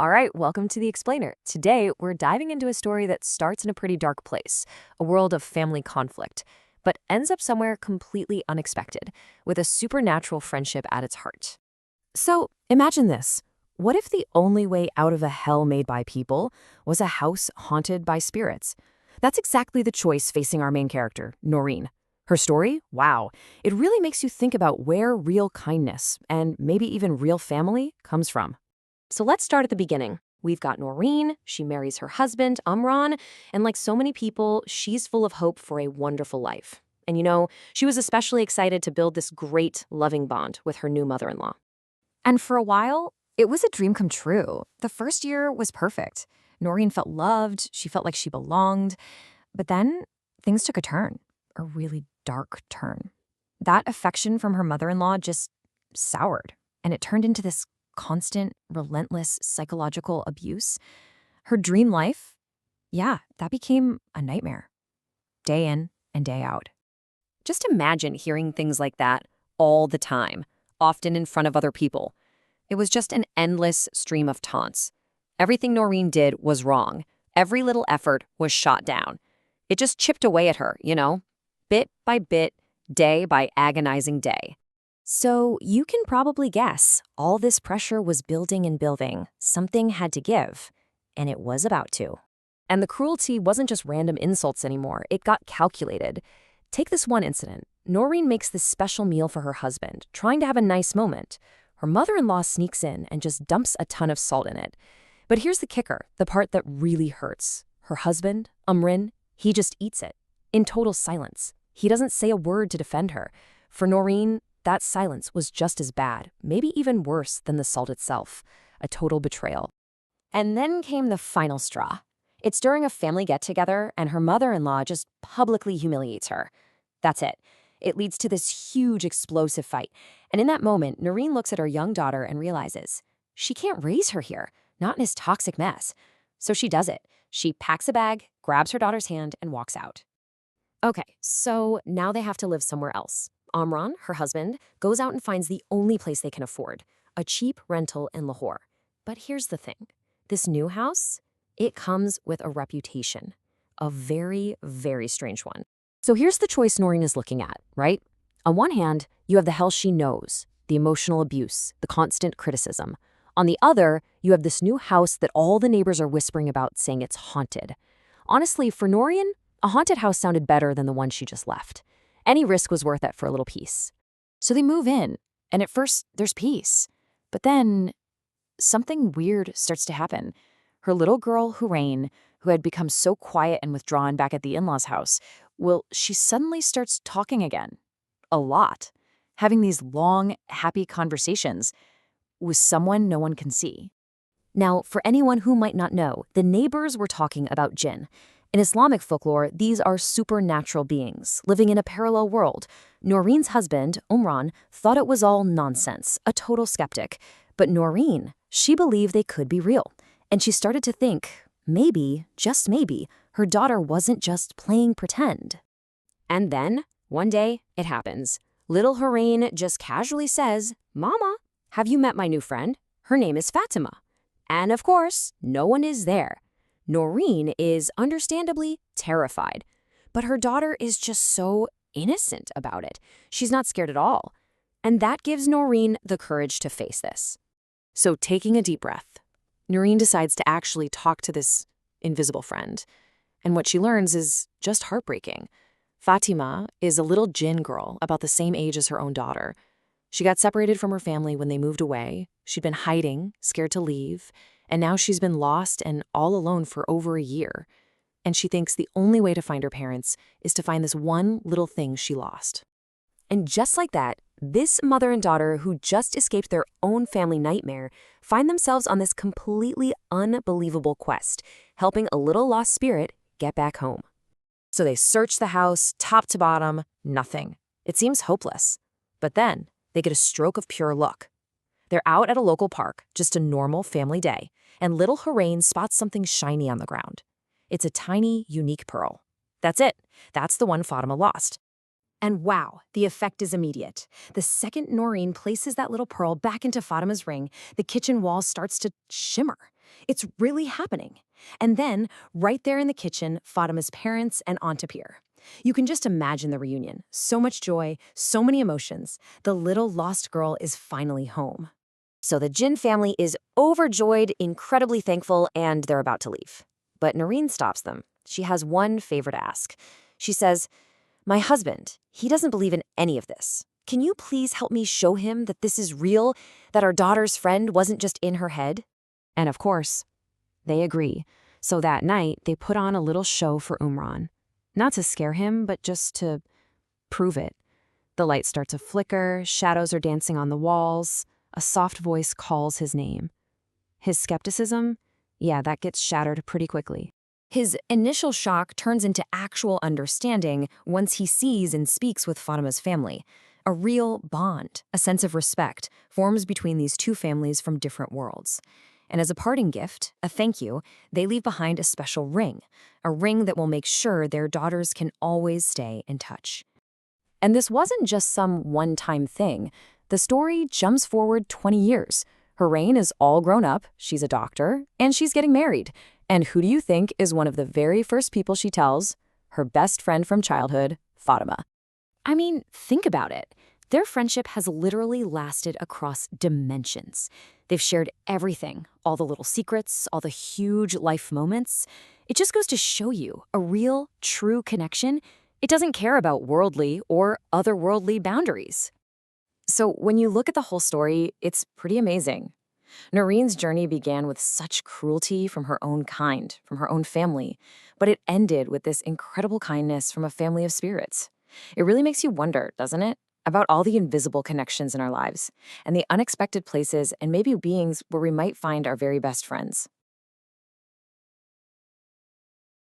All right, welcome to The Explainer. Today, we're diving into a story that starts in a pretty dark place, a world of family conflict, but ends up somewhere completely unexpected, with a supernatural friendship at its heart. So, imagine this. What if the only way out of a hell made by people was a house haunted by spirits? That's exactly the choice facing our main character, Noreen. Her story? Wow. It really makes you think about where real kindness, and maybe even real family, comes from. So let's start at the beginning. We've got Noreen, she marries her husband, Amran, and like so many people, she's full of hope for a wonderful life. And she was especially excited to build this great, loving bond with her new mother-in-law. And for a while, it was a dream come true. The first year was perfect. Noreen felt loved, she felt like she belonged. But then things took a turn, a really dark turn. That affection from her mother-in-law just soured, and it turned into this constant, relentless psychological abuse. Her dream life, yeah, that became a nightmare, day in and day out. Just imagine hearing things like that all the time, often in front of other people. It was just an endless stream of taunts. Everything Noreen did was wrong. Every little effort was shot down. It just chipped away at her, bit by bit, day by agonizing day. So you can probably guess, all this pressure was building and building. Something had to give, and it was about to. And the cruelty wasn't just random insults anymore. It got calculated. Take this one incident. Noreen makes this special meal for her husband, trying to have a nice moment. Her mother-in-law sneaks in and just dumps a ton of salt in it. But here's the kicker, the part that really hurts. Her husband, Amrin, he just eats it, in total silence. He doesn't say a word to defend her. For Noreen, that silence was just as bad, maybe even worse than the salt itself, a total betrayal. And then came the final straw. It's during a family get-together, and her mother-in-law just publicly humiliates her. That's it. It leads to this huge explosive fight. And in that moment, Noreen looks at her young daughter and realizes she can't raise her here, not in this toxic mess. So she does it. She packs a bag, grabs her daughter's hand, and walks out. Okay, so now they have to live somewhere else. Amran, her husband, goes out and finds the only place they can afford, a cheap rental in Lahore. But here's the thing. This new house, it comes with a reputation, a very, very strange one. So here's the choice Noreen is looking at, right? On one hand, you have the hell she knows, the emotional abuse, the constant criticism. On the other, you have this new house that all the neighbors are whispering about, saying it's haunted. Honestly, for Noreen, a haunted house sounded better than the one she just left. Any risk was worth it for a little peace. So they move in, and at first there's peace. But then something weird starts to happen. Her little girl, Hurain, who had become so quiet and withdrawn back at the in-laws' house, she suddenly starts talking again. A lot. Having these long, happy conversations with someone no one can see. Now, for anyone who might not know, the neighbors were talking about jinn. In Islamic folklore, these are supernatural beings living in a parallel world. Noreen's husband, Umran, thought it was all nonsense, a total skeptic. But Noreen, she believed they could be real. And she started to think, maybe, just maybe, her daughter wasn't just playing pretend. And then, one day, it happens. Little Hurain just casually says, "Mama, have you met my new friend? Her name is Fatima." And of course, no one is there. Noreen is understandably terrified, but her daughter is just so innocent about it. She's not scared at all. And that gives Noreen the courage to face this. So taking a deep breath, Noreen decides to actually talk to this invisible friend. And what she learns is just heartbreaking. Fatima is a little jinn girl about the same age as her own daughter. She got separated from her family when they moved away. She'd been hiding, scared to leave, and now she's been lost and all alone for over a year. And she thinks the only way to find her parents is to find this one little thing she lost. And just like that, this mother and daughter who just escaped their own family nightmare find themselves on this completely unbelievable quest, helping a little lost spirit get back home. So they search the house, top to bottom, nothing. It seems hopeless. But then they get a stroke of pure luck. They're out at a local park, just a normal family day, and little Hurain spots something shiny on the ground. It's a tiny, unique pearl. That's it. That's the one Fatima lost. And wow, the effect is immediate. The second Noreen places that little pearl back into Fatima's ring, the kitchen wall starts to shimmer. It's really happening. And then, right there in the kitchen, Fatima's parents and aunt appear. You can just imagine the reunion. So much joy, so many emotions. The little lost girl is finally home. So the Jin family is overjoyed, incredibly thankful, and they're about to leave. But Noreen stops them. She has one favor to ask. She says, "My husband, he doesn't believe in any of this. Can you please help me show him that this is real, that our daughter's friend wasn't just in her head?" And of course, they agree. So that night, they put on a little show for Umran. Not to scare him, but just to prove it. The lights start to flicker, shadows are dancing on the walls, a soft voice calls his name. His skepticism, yeah, that gets shattered pretty quickly. His initial shock turns into actual understanding once he sees and speaks with Fatima's family. A real bond, a sense of respect, forms between these two families from different worlds. And as a parting gift, a thank you, they leave behind a special ring, a ring that will make sure their daughters can always stay in touch. And this wasn't just some one-time thing. The story jumps forward 20 years. Her reign is all grown up, she's a doctor, and she's getting married. And who do you think is one of the very first people she tells? Her best friend from childhood, Fatima. I mean, think about it. Their friendship has literally lasted across dimensions. They've shared everything, all the little secrets, all the huge life moments. It just goes to show you a real, true connection. It doesn't care about worldly or otherworldly boundaries. So when you look at the whole story, it's pretty amazing. Noreen's journey began with such cruelty from her own kind, from her own family, but it ended with this incredible kindness from a family of spirits. It really makes you wonder, doesn't it, about all the invisible connections in our lives and the unexpected places and maybe beings where we might find our very best friends.